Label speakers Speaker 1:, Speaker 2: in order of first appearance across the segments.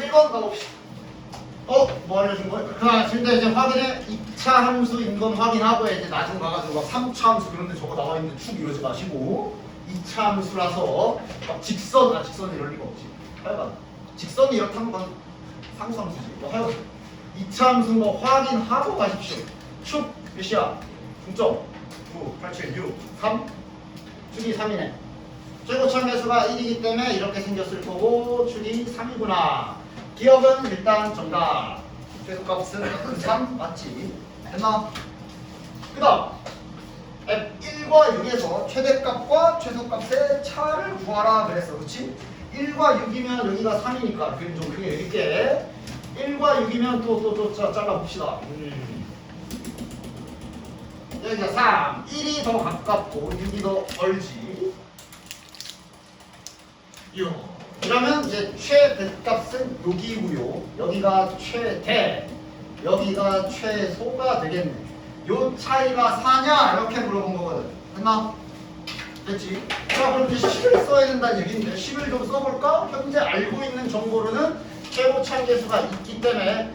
Speaker 1: 1번 가봅시다. 뭐 알려준 거야? 근데 이제 확인해. 2차 함수인 건 확인하고 이제 나중 가가지고 막 3차 함수 그런데 저거 나와 있는데 축 이러지 마시고 2차 함수라서 막 직선이 이럴 리가 없지. 하여간 직선이 이렇다는 건 상수함수지. 뭐 하여간 2차 함수인 거 확인하고 가십시오. 축 몇이야? 중점 9, 8, 7, 6, 3. 축이 3이네. 최고차 개수가 1이기 때문에 이렇게 생겼을 거고 축이 3이구나. 기억은 일단 정답. 최소값은 3 맞지? 됐나? 그 다음 F1과 6에서 최대값과 최소값의 차를 구하라 그랬어. 그치? 1과 6이면 여기가 3이니까 그림 좀 크게 그릴게. 1과 6이면 또 잘라봅시다. 여기가 3 1이 더 가깝고 6이 더 멀지. 6 그러면 이제 최대값은 여기고요. 여기가 최대, 여기가 최소가 되겠네. 요 차이가 4냐? 이렇게 물어본 거거든. 됐나? 됐지? 자, 그럼 이제 10을 써야 된다는 얘기인데 10을 좀 써볼까? 현재 알고 있는 정보로는 최고차 계수가 있기 때문에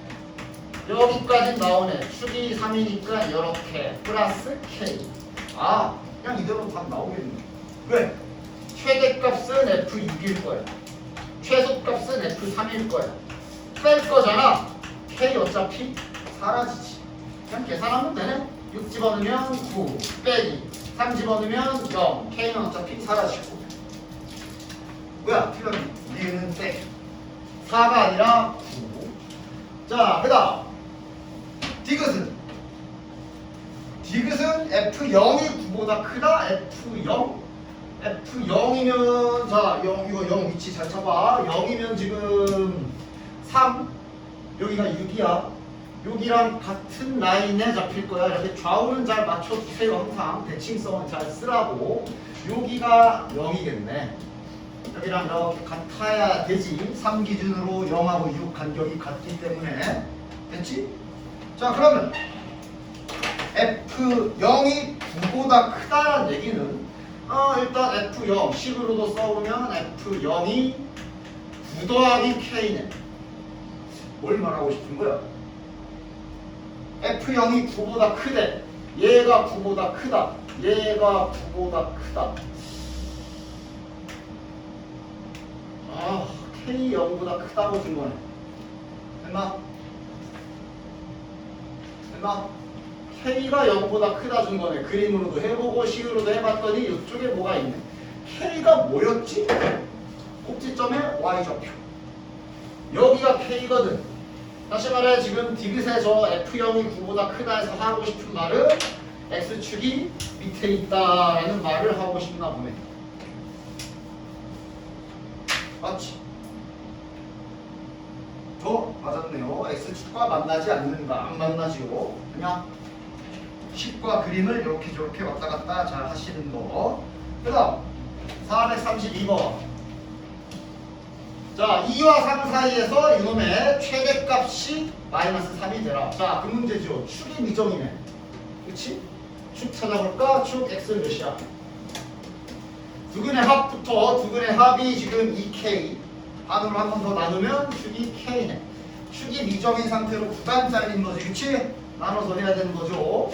Speaker 1: 여기까지 나오네. 축이 3이니까 이렇게 플러스 K. 그냥 이대로 다 나오겠네. 왜? 최대값은 F6일 거야. 최소값은 F3일 거야. 뺄 거잖아. K 어차피 사라지지. 그냥 계산하면 되네. 6 집어넣으면 9 빼기 3 집어넣으면 0. K는 어차피 사라지고. 뭐야? 틀렸네. 얘는 빼. 4가 아니라 9. 자, 그 다음 디귿은 F0이 9보다 크다. F0 F0이면 자, 0 이거 0 위치 잘 잡아. 0이면 지금 3 여기가 6이야. 여기랑 같은 라인에 잡힐 거야. 이렇게 좌우는 잘 맞춰주세요. 항상 대칭성은 잘 쓰라고. 여기가 0이겠네. 여기랑 이렇게 같아야 되지. 3 기준으로 0하고 6 간격이 같기 때문에. 됐지? 자, 그러면 F0이 9보다 크다는 얘기는 일단 F0 식으로도 써보면 F0이 9 더하기 K네. 뭘 말하고 싶은 거야? F0이 9보다 크대. 얘가 9보다 크다. 얘가 9보다 크다. K 0보다 크다고 준 거네. 됐나? K가 0보다 크다 준 거네. 그림으로도 해보고 식으로도 해봤더니 이쪽에 뭐가 있네. K가 뭐였지? 꼭지점에 Y좌표. 여기가 K거든. 다시 말해 지금 디귿에 저 F0이 9보다 크다 해서 하고 싶은 말은 X축이 밑에 있다라는 말을 하고 싶나 보네. 맞지? 맞았네요. X축과 만나지 않는다. 안 만나지요. 그냥 식과 그림을 이렇게 저렇게 왔다 갔다 잘 하시는 거. 그 다음 432번. 자, 2와 3 사이에서 이놈의 최대값이 마이너스 3이 되라. 자, 그 문제죠. 축이 미정이네. 그치? 축 찾아볼까? 축 X는 몇이야? 두근의 합부터 두근의 합이 지금 2K. 반으로 한 번 더 나누면 축이 K네. 축이 미정인 상태로 구간짜리인 거지. 그치? 나눠서 해야 되는 거죠.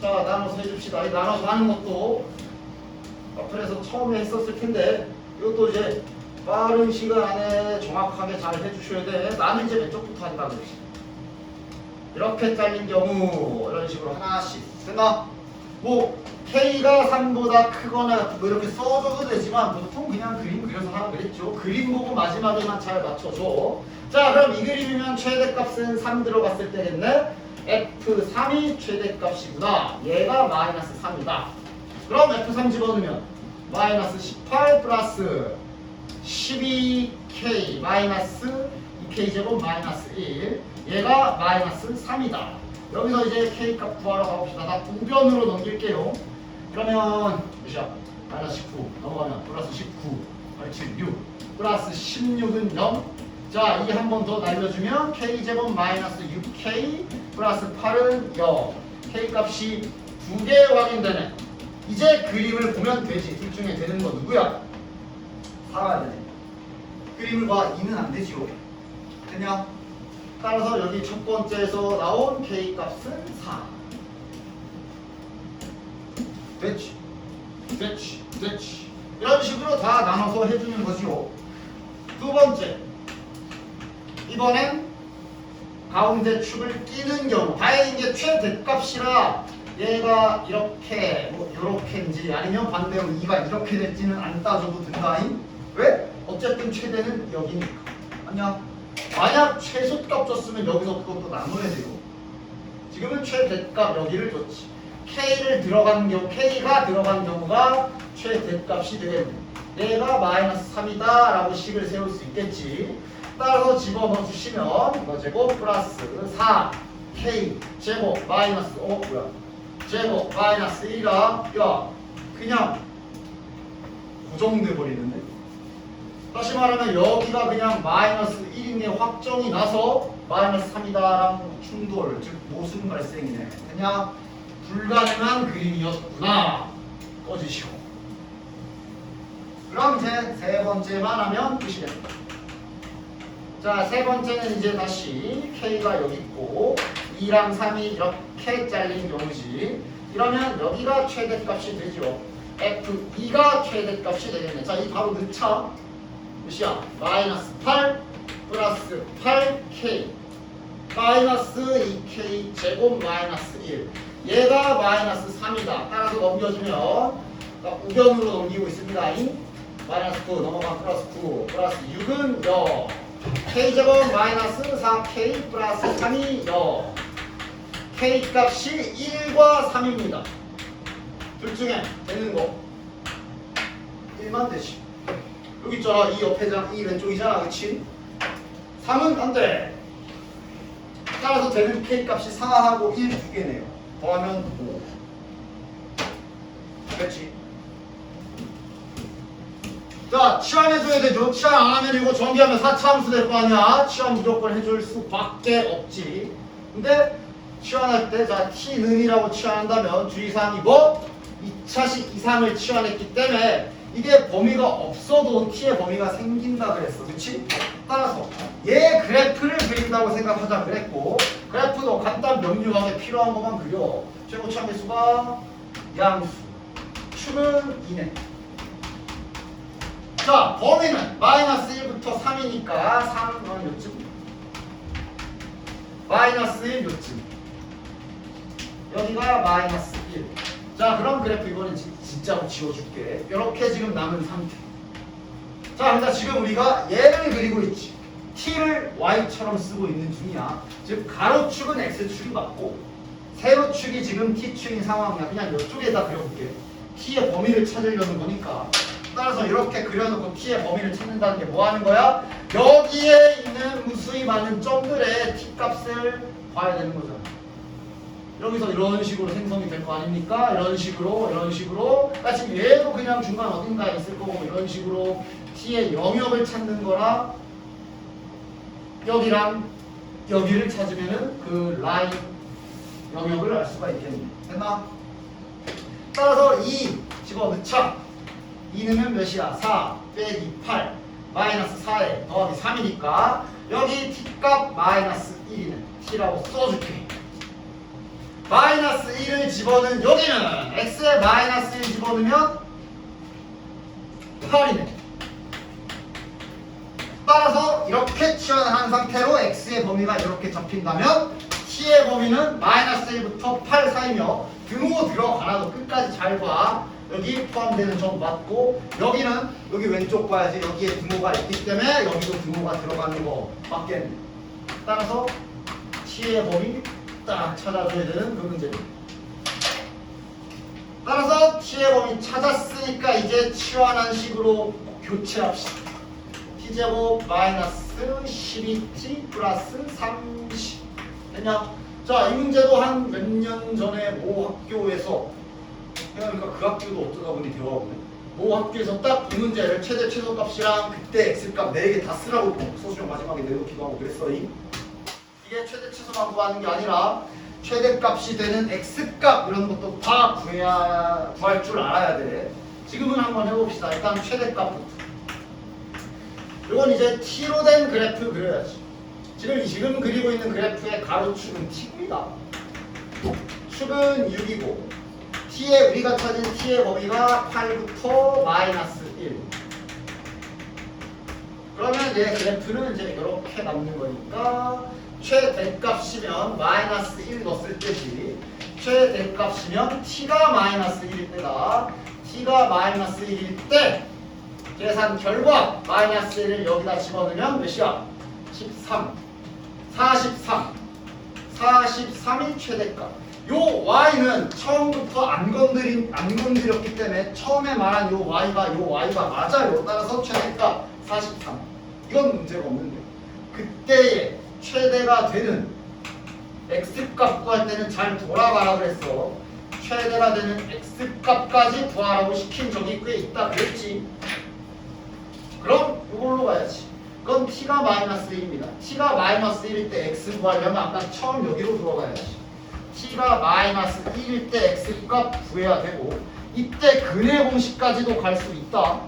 Speaker 1: 자, 나눠서 해줍시다. 이 나눠서 하는 것도 앞에서 처음에 했었을 텐데 이것도 이제 빠른 시간 안에 정확하게 잘 해주셔야 돼. 나는 이제 왼쪽부터 한다 그러지. 이렇게 잘린 경우 이런 식으로 하나씩 됐나? 뭐 K가 3보다 크거나 뭐 이렇게 써줘도 되지만 보통 그냥 그림 그려서 하라 그랬죠. 그림 보고 마지막에만 잘 맞춰줘. 자, 그럼 이 그림이면 최대값은 3 들어갔을 때겠네. F3이 최대값이구나. 얘가 마이너스 3이다. 그럼 F3 집어넣으면 마이너스 18 플러스 12K 마이너스 2K제곱 마이너스 1. 얘가 마이너스 3이다. 여기서 이제 K값 구하러 가봅시다. 다 우변으로 넘길게요. 그러면 몇이야? 마이너스 19 넘어가면 플러스 19 8, 7, 6 플러스 16은 0. 자, 이 한 번 더 날려주면 K제곱 마이너스 6K 플러스 8은 0. K값이 2개 확인되네. 이제 그림을 보면 되지. 둘 중에 되는 거 누구야? 4가 되네. 그림을 봐. 2는 안 되지요. 됐냐? 따라서 여기 첫 번째에서 나온 K 값은 4. 됐지? 됐지? 됐지? 이런 식으로 다 나눠서 해주는 거지요. 두 번째. 이번엔 가운데 축을 끼는 경우. 다행히 이게 최대값이라 얘가 이렇게 뭐 이렇게인지 아니면 반대로 2가 이렇게 될지는 안 따져도 된다잉. 왜? 어쨌든 최대는 여기니까. 아니야? 만약 최소값 줬으면 여기서 그것도 나눠야 돼요. 지금은 최대값 여기를 줬지. K가 들어간 경우가 최대값이 되겠네. 얘가 마이너스 3이다 라고 식을 세울 수 있겠지. 따라서 집어넣어 주시면 이거 제곱 플러스 4K 제곱 마이너스 제곱 마이너스 1이라 야 그냥 고정돼 버리는데. 다시 말하면 여기가 그냥 마이너스 1인 게 확정이 나서 마이너스 3이다랑 충돌, 즉 모순 발생이네. 그냥 불가능한 그림이었구나. 꺼지시고. 그럼 이제 세 번째만 하면 끝이겠다. 자, 세 번째는 이제 다시 K가 여기 있고 2랑 3이 이렇게 잘린 경우지. 이러면 여기가 최대값이 되죠. F2가 최대값이 되겠네. 자, 이 바로 넣자. 몇이야? 마이너스 8 플러스 8K 마이너스 2K 제곱 마이너스 1. 얘가 마이너스 3이다. 따라서 넘겨주면 우변으로 넘기고 있습니다. 마이너스 9 넘어가 플러스 9 플러스 6은 0. K제곱 마이너스 4K 플러스 3이 0. K 값이 1과 3입니다. 둘 중에 되는 거 1만 되지. 여기 있잖아. 이 옆에잖아. 이 왼쪽이잖아. 그치? 3은 안 돼. 따라서 되는 K 값이 4하고 1 두 개네요. 더하면 5. 그렇지? 자, 치환해줘야 되죠. 치환 안 하면 이거 전개하면 4차 함수 될 거 아니야. 치환 무조건 해줄 수밖에 없지. 근데 치환할 때, 자, T는이라고 치환한다면 주의사항이 뭐? 2차식 이상을 치환했기 때문에 이게 범위가 없어도 T의 범위가 생긴다 그랬어. 그치? 따라서 얘 그래프를 그린다고 생각하자 그랬고, 그래프도 간단 명료하게 필요한 것만 그려. 최고차 배수가 양수, 축은 2네. 자, 범위는 마이너스 1부터 3이니까 3은 요쯤, 마이너스 1 요쯤, 여기가 마이너스 1. 자, 그럼 그래프 이거는 진짜로 지워줄게. 이렇게 지금 남은 상태. 자, 그러니까 지금 우리가 얘를 그리고 있지. T를 Y처럼 쓰고 있는 중이야. 즉 가로축은 X축이 맞고 세로축이 지금 T축인 상황이야. 그냥 이쪽에다 그려볼게. T의 범위를 찾으려는 거니까. 따라서 이렇게 그려놓고 T의 범위를 찾는다는 게 뭐 하는 거야? 여기에 있는 무수히 많은 점들의 T 값을 봐야 되는 거잖아. 여기서 이런 식으로 생성이 될 거 아닙니까? 이런 식으로. 그러니까 지금 얘도 그냥 중간 어딘가에 있을 거고 이런 식으로 T의 영역을 찾는 거라 여기랑 여기를 찾으면은 그 라인 영역을 알 수가 있겠네. 됐나? 따라서 2 집어넣자. 2는 몇이야? 4 빼기 8 마이너스 4에 더하기 3이니까 여기 T값 마이너스 1이네. T라고 써줄게. 마이너스 1을 집어넣은 여기는 X에 마이너스 1 집어넣으면 8이네. 따라서 이렇게 치환한 상태로 X의 범위가 이렇게 잡힌다면 T의 범위는 마이너스 1부터 8 사이며 등호 들어가나도 끝까지 잘 봐. 여기 포함되는 점 맞고 여기는 여기 왼쪽 봐야지. 여기에 등호가 있기 때문에 여기도 등호가 들어가는 거 맞겠네. 따라서 T의 범위 딱 찾아줘야 되는 그 문제입니다. 따라서 T의 범위 찾았으니까 이제 치환한 식으로 교체합시다. T제곱 마이너스 12T 플러스 30 됐냐? 자, 이 문제도 한 몇 년 전에 모 학교에서 그러니까 그 학교도 어쩌다 보니 대화오네. 모 학교에서 딱 이 문제를 최대 최소값이랑 그때 X값 4개 다 쓰라고 소수점 마지막에 내놓기도 하고 그랬어. 이게 최대 최소만 구하는 게 아니라 최대값이 되는 X값 이런 것도 다 구할 줄 알아야 돼. 지금은 한번 해봅시다. 일단 최대값부터. 이건 이제 T로 된 그래프 그려야지. 지금 그리고 있는 그래프의 가로축은 t입니다. 축은 6이고 t의 우리가 찾은 t의 범위가 8부터 마이너스 1. 그러면 얘 그래프는 이제 이렇게 남는 거니까 최대값이면 마이너스 1 넣었을 때지. 최대값이면 t가 마이너스 1일 때다. t가 마이너스 1일 때 계산 결과 마이너스 1을 여기다 집어넣으면 몇이야? 13. 43이 최대값. 요 y는 처음부터 안 건드렸기 때문에 처음에 말한 요 y가 맞아요. 따라서 최대값 43. 이건 문제가 없는데 그때의 최대가 되는 x값 구할 때는 잘 돌아가라 그랬어. 최대가 되는 x값까지 구하라고 시킨 적이 꽤 있다 그랬지. 그럼 이걸로 가야지. 그건 t가 마이너스 1입니다. t가 마이너스 1일 때 x 구하려면 아까 처음 여기로 들어가야지. t가 마이너스 1일 때 x값 구해야 되고 이때 근의 공식까지도 갈 수 있다.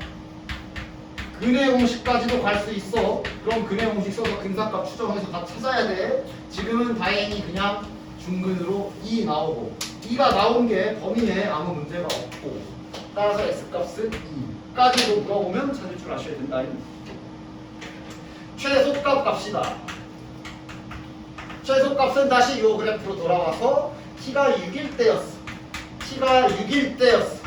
Speaker 1: 근의 공식까지도 갈 수 있어. 그럼 근의 공식 써서 근사값 추정해서 다 찾아야 돼. 지금은 다행히 그냥 중근으로 2 나오고 2가 나온 게 범위에 아무 문제가 없고 따라서 x값은 2까지도 물어보면 찾을 줄 아셔야 된다. 최소값 값이다. 최소값은 다시 이 그래프로 돌아와서 t가 6일 때였어. t가 6일 때였어.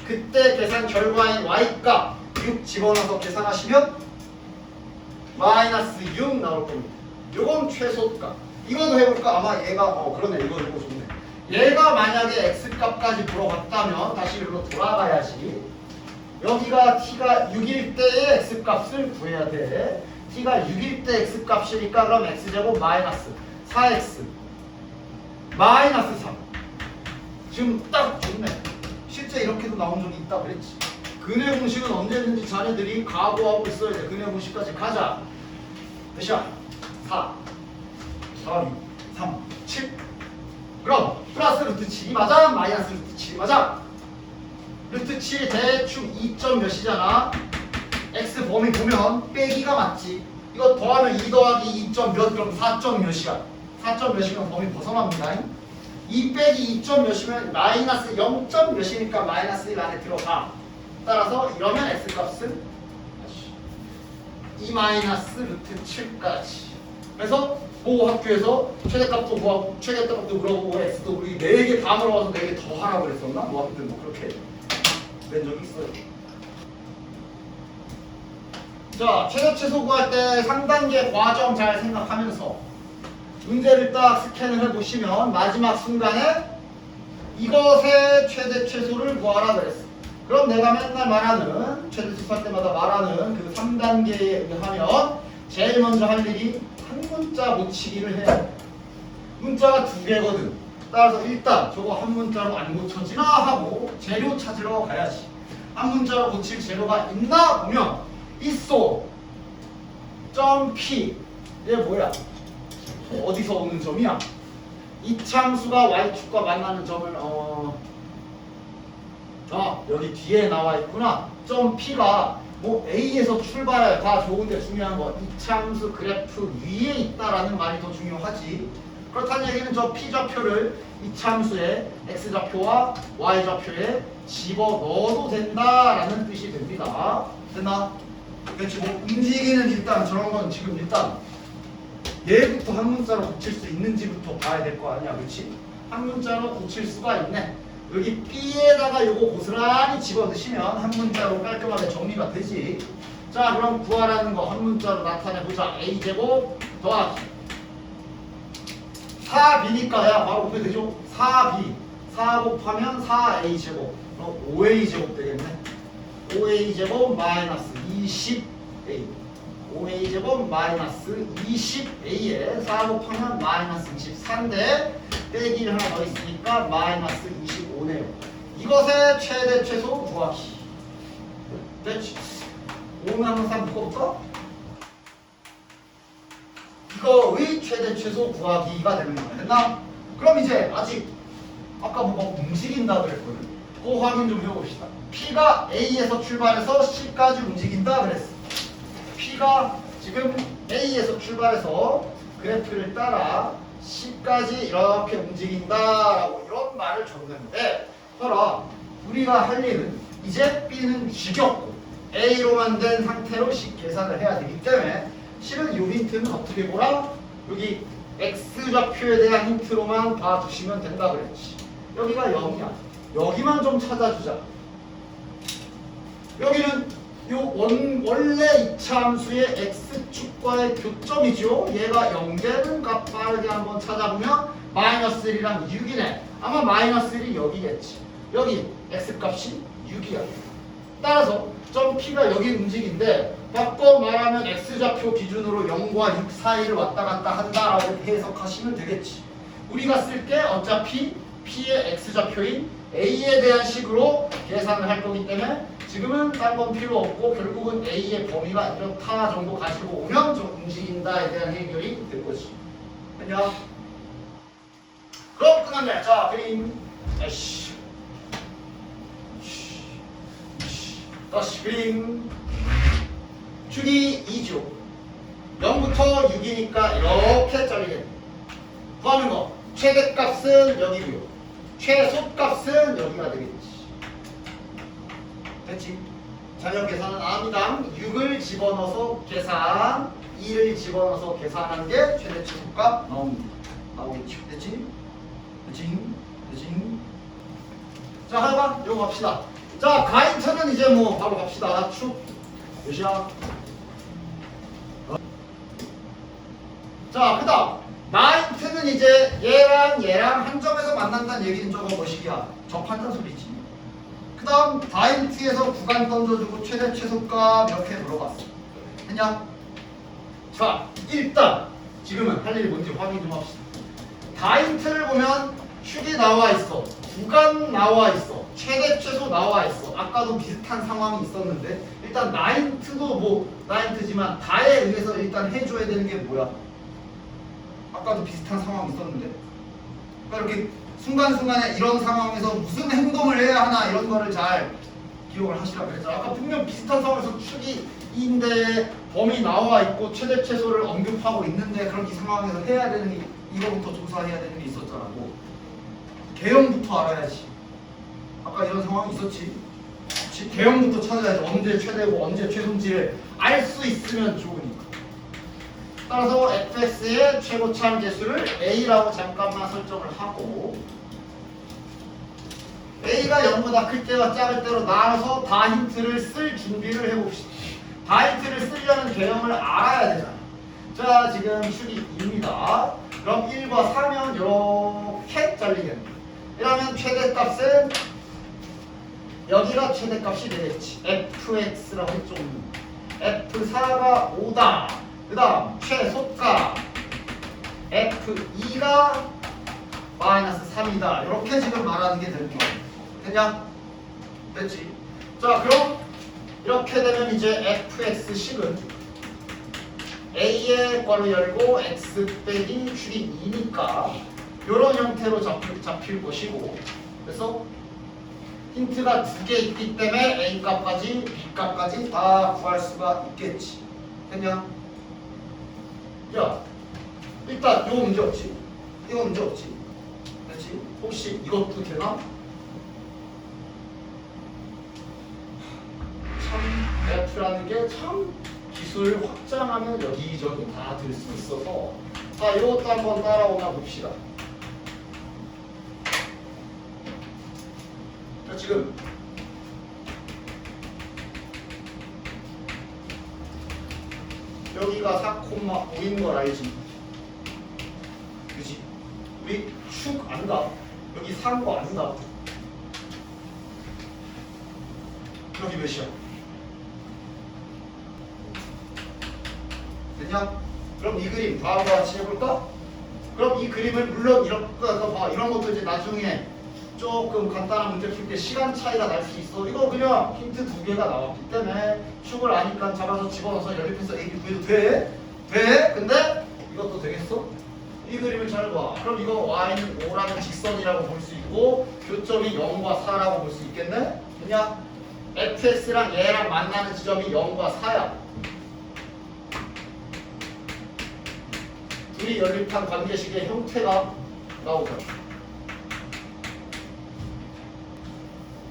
Speaker 1: 그때 계산 결과인 y값 6 집어넣어서 계산하시면 마이너스 6 나올 겁니다. 요건 최소값. 이건 해볼까? 아마 얘가 그러네. 이거 좋네. 얘가 만약에 x값까지 물어봤다면 다시 여기로 돌아가야지. 여기가 t가 6일 때의 x값을 구해야 돼. t가 6일 때 x값이니까 그럼 x제곱 마이너스 4x 마이너스 3. 지금 딱 좋네. 실제 이렇게도 나온 적이 있다 그랬지. 근의 공식은 언제든지 자네들이 각오하고 있어야 돼. 근의 공식까지 가자. 몇이야? 4 4, 2, 3, 7. 그럼 플러스 루트 7이 맞아? 마이너스 루트 7이 맞아? 루트 7이 대충 2점 몇이잖아. x 범위 보면 빼기가 맞지. 이거 더하면 2 더하기 2점 몇 그럼 4점 몇이야? 4점 몇이면 범위 벗어납니다. 2 빼기 2점 몇이면 마이너스 0점 몇이니까 마이너스 1 안에 들어가. 따라서 이러면 x값은 2 마이너스 루트 7까지. 그래서 모 학교에서 최대값도 구하고 최대값도 물어보고 x도 우리 4개 다 물어봐서 4개 더 하라고 그랬었나? 뭐 아무튼 뭐 그렇게 된 적이 있어요. 자, 최대 최소 구할 때 3단계 과정 잘 생각하면서 문제를 딱 스캔을 해보시면 마지막 순간에 이것의 최대 최소를 구하라 그랬어. 그럼 내가 맨날 말하는 최대 최소 할 때마다 말하는 그 3단계에 의하면 제일 먼저 할 일이 한 문자 고치기를 해야 돼. 문자가 2개거든. 따라서 일단 저거 한 문자로 안 고쳐지나 하고 재료 찾으러 가야지. 한 문자로 고칠 재료가 있나 보면 있어. 점 P. 얘 뭐야? 어디서 오는 점이야? 이참수가 y축과 만나는 점을 여기 뒤에 나와 있구나. 점 P가 뭐 A에서 출발해 다 좋은데 중요한 거 이참수 그래프 위에 있다라는 말이 더 중요하지. 그렇다는 얘기는 저 P좌표를 이참수의 X좌표와 Y좌표에 집어넣어도 된다라는 뜻이 됩니다. 됐나? 그렇지. 뭐 움직이는 일단 저런 건 지금 일단 얘부터 한 문자로 고칠 수 있는지부터 봐야 될 거 아니야. 그렇지? 한 문자로 고칠 수가 있네. 여기 B에다가 요거 고스란히 집어넣으시면 한 문자로 깔끔하게 정리가 되지. 자, 그럼 구하라는 거 한 문자로 나타내보자. A제곱 더하기 4B니까 야 바로 곱해 되죠? 4B 4 곱하면 4A제곱 그럼 5A제곱 되겠네. 5A제곱 마이너스 20A 5A제곱 마이너스 20A에 4 곱하면 마이너스 24인데 빼기를 하나 더 있으니까 마이너스 25네요. 이것의 최대 최소 구하기. 됐지? 5는 항상 묶어볼까? 이거의 최대 최소 구하기가 되는 거야. 됐나? 그럼 이제 아직 아까 뭐 움직인다 그랬거든. 그 확인 좀 해봅시다. P가 A에서 출발해서 C까지 움직인다 그랬어. P가 지금 A에서 출발해서 그래프를 따라 C까지 이렇게 움직인다라고 이런 말을 줬는데, 봐라, 우리가 할 일은 이제 B는 죽였고 A로만 된 상태로 C 계산을 해야 되기 때문에 실은 이 힌트는 어떻게 보라? 여기 X좌표에 대한 힌트로만 봐주시면 된다 그랬지. 여기가 0이야. 여기만 좀 찾아주자. 여기는 원래 이차함수의 X축과의 교점이죠. 얘가 0되는 값 빠르게 한번 찾아보면 마이너스 1이랑 6이네. 아마 마이너스 1이 여기겠지. 여기 X값이 6이야. 따라서 점 P가 여기 움직인데 바꿔 말하면 X좌표 기준으로 0과 6 사이를 왔다 갔다 한다라고 해석하시면 되겠지. 우리가 쓸 게 어차피 P의 X좌표인 A에 대한 식으로 계산을 할 거기 때문에 지금은 딴 건 필요 없고 결국은 A의 범위가 이렇다 정도 가지고 오면 좀 움직인다에 대한 해결이 될 거지. 됐냐? 그럼 끝났네. 자, 그림. 다시 그림. 축이 2죠. 0부터 6이니까 이렇게 잘리겠네. 구하는 거. 최대값은 여기고요. 최소값은 여기가 되겠지. 됐지? 자녀 계산은 R당 6을 집어넣어서 계산, 2를 집어넣어서 계산한 게 최대 최소값 나오겠죠. 됐지? 됐지? 됐지? 자, 하여간 이거 갑시다. 자, 가인트는 이제 뭐 바로 갑시다. 축 몇이야? 자, 그 다음 나인트는 이제 얘랑 한 점에서 만난다는 얘기는 저거 뭐식이야? 접한다는 소리지. 그 다음 다인트에서 구간 던져주고 최대 최소값 이렇게 물어봤어. 했냐? 자, 일단 지금은 할 일이 뭔지 확인 좀 합시다. 다인트를 보면 축이 나와 있어, 구간 나와 있어, 최대 최소 나와 있어. 아까도 비슷한 상황이 있었는데 일단 나인트도 뭐 나인트지만 다에 의해서 일단 해줘야 되는 게 뭐야? 아까도 비슷한 상황이 있었는데, 그러니까 이렇게 순간순간에 이런 상황에서 무슨 행동을 해야 하나 이런 거를 잘 기억을 하시라고 그랬잖아. 아까 분명 비슷한 상황에서 축이 2인데 범위 나와 있고 최대 최소를 언급하고 있는데 그럼 이 상황에서 해야 되는 게 이거부터 조사해야 되는 게 있었잖아. 뭐 개형부터 알아야지. 아까 이런 상황이 있었지. 개형부터 찾아야지. 언제 최대고 언제 최소인지를 알 수 있으면 좋으니까. 따라서 fx의 최고차항 계수를 a라고 잠깐만 설정을 하고, a가 0보다 클 때와 작을 때로 나눠서 다 힌트를 쓸 준비를 해봅시다. 다 힌트를 쓰려는 개념을 알아야 되잖아. 자, 지금 축이 2입니다. 그럼 1과 4면 이렇게 잘리겠네. 이러면 최대값은 여기가 최대값이 되겠지. fx라고 했죠. f4가 5다. 그 다음 최소값 F2가 마이너스 3이다. 이렇게 지금 말하는 게 되는 거야. 됐냐? 됐지? 자, 그럼 이렇게 되면 이제 fx식은 a의 괄호 열고 x 빼기 축이 2니까 이런 형태로 잡힐 것이고, 그래서 힌트가 2개 있기 때문에 a 값까지 b 값까지 다 구할 수가 있겠지. 됐냐? 야, 일단 이거 문제 없지? 이거 문제 없지? 그렇지? 혹시 이것도 되나? 참 F라는 게 참 기술 확장하면 여기저기 다 들 수 있어서, 자, 이것도 한번 따라오나 봅시다. 자, 지금 여기가 4,5인 걸 알지? 그지? 우리 축 안다. 여기 4인 거 안다. 여기 몇이야? 됐냐? 그럼 이 그림 다음과 같이 해볼까? 그럼 이 그림을 물론 이런 것도 이제 나중에 조금 간단한 문제 풀 때 시간 차이가 날 수 있어. 이거 그냥 힌트 2개가 나왔기 때문에 축을 아니까 잡아서 집어넣어서 연립해서 A, B 구해도 돼? 돼? 근데 이것도 되겠어? 이 그림을 잘 봐. 그럼 이거 Y는 5라는 직선이라고 볼 수 있고 교점이 0과 4라고 볼 수 있겠네? 그냥 fx랑 얘랑 만나는 지점이 0과 4야. 둘이 연립한 관계식의 형태가 나오죠.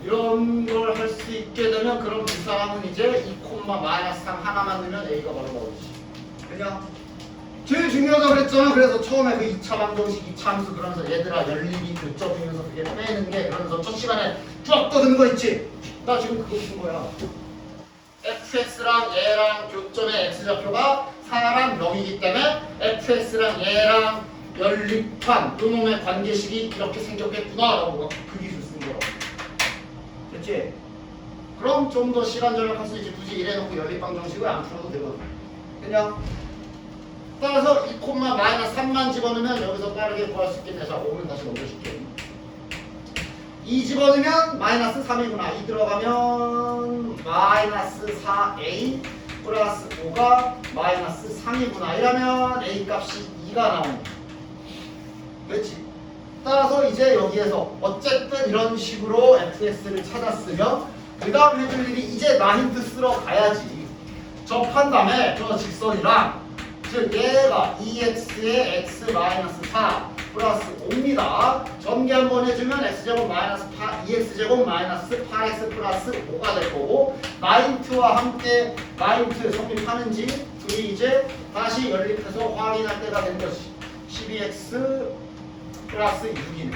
Speaker 1: 이런 걸 할 수 있게 되면 그럼 그 사람은 이제 2, -3 하나만 넣으면 A가 바로 나오지. 그냥 제일 중요하다고 그랬잖아. 그래서 처음에 그 2차 방정식, 2차 함수 그러면서 얘들아 연립이 교점이면서 그게 빼는 게 그러면서 첫 시간에 쫙 떠드는 거 있지? 나 지금 그거 푼 거야. fx랑 얘랑 교점의 x좌표가 4랑 0이기 때문에 fx랑 얘랑 연립한 요놈의 관계식이 이렇게 생겼겠구나 라고 그 기술 쓴 거라고. 됐지? 그럼 좀 더 시간 절약할 수 있지. 굳이 이래놓고 연립방정식을 안 풀어도 되거든. 그냥 따라서 2, -3만 집어넣으면 여기서 빠르게 구할 수 있겠네. 자, 5는 다시 넘겨줄게. 2 집어넣으면 -3이구나. 2 들어가면 -4a 플러스 5가 -3이구나. 이러면 a 값이 2가 나오네. 그렇지? 따라서 이제 여기에서 어쨌든 이런 식으로 fx를 찾았으면 그 다음 해줄 일이 이제 나 힌트 쓰러 가야지. 접한 다음에 저 직선이랑 즉 얘가 2x의 x-4 플러스 5입니다. 전개 한번 해주면 x제곱 마이너스 2x제곱 마이너스 8x 플러스 5가 될 거고 나인트와 함께 나인트 성립하는지 둘이 이제 다시 연립해서 확인할 때가 된 것이 12x 플러스 6이네.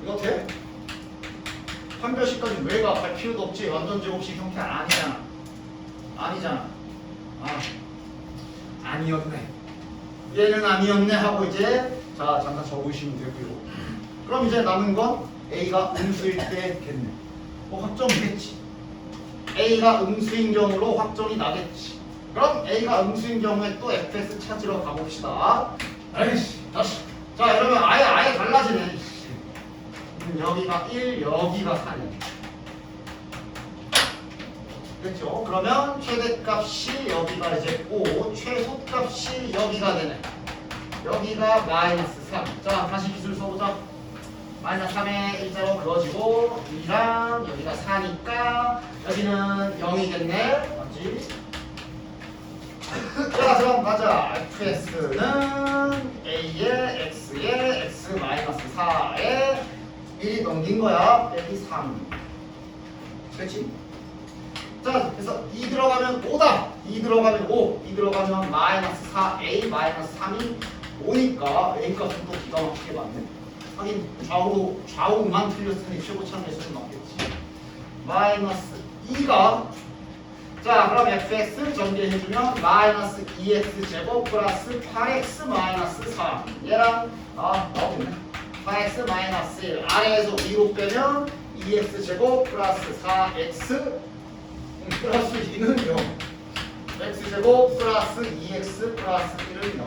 Speaker 1: 이거 돼? 판별식까지 왜가 갈 필요도 없지. 완전 제곱식 형태 아니잖아. 아니잖아. 아니었네. 얘는 아니었네 하고 이제 자 잠깐 적으시면 되고요. 그럼 이제 남은 건 A가 음수일 때겠네. 확정됐지. A가 음수인 경우로 확정이 나겠지. 그럼 A가 음수인 경우에 또 fx 찾으러 가봅시다. 아이씨 다시. 자 이러면 아예 달라지네. 여기가 1, 여기가 4네. 그렇죠? 그러면 최대값이 여기가 이제 5, 최소값이 여기가 되네. 여기가 -3. 자, 다시 기술 써보자. -3에 일자로 그어지고 2랑 여기가 4니까 여기는 0이겠네. 맞지? 자, 그럼 가자. fx는 a의 x의 x-4에 미리 넘긴 거야. 빼기 3. 그렇지? 자, 그래서 2 들어가면 5다. 2 들어가면 5. 2 들어가면 -4a -3이 5니까 a 값은 또 기가 막히게 맞네. 하긴 좌우만 틀렸으니 최고차는 수는 맞겠지. -2가 자, 그럼 fx 전개해주면 -2x 제곱 플러스 8x -3 얘랑 나오겠네. 8x -1 아래에서 위로 빼면 2x 제곱 플러스 4x 플러스 2는 0. x제곱 플러스 2x 플러스 1은 0.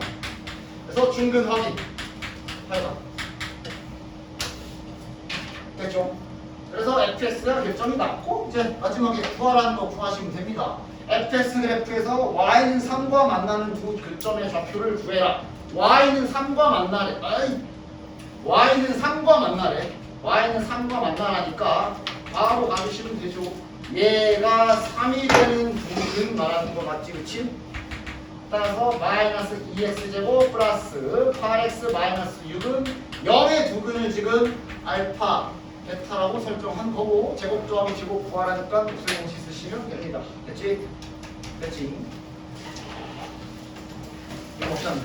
Speaker 1: 그래서 중근 확인. 하여간. 됐죠? 그래서 fx가 결정이 났고 이제 마지막에 구하라는 거 구하시면 됩니다. fx 그래프에서 y는 3과 만나는 두 교점의 좌표를 구해라. y는 3과 만나래. y는 3과 만나래. y는 3과 만나라니까 바로 가주시면 되죠. 얘가 3이 되는 두근 말하는 거 맞지, 그치? 따라서 -2x제곱 플러스 8x -6은 0의 두근을 지금 알파, 베타라고 설정한 거고 제곱 더하기 제곱 구하라니까 무슨 공식 쓰시면 됩니다. 됐지? 됐지? 이거 없지 않나?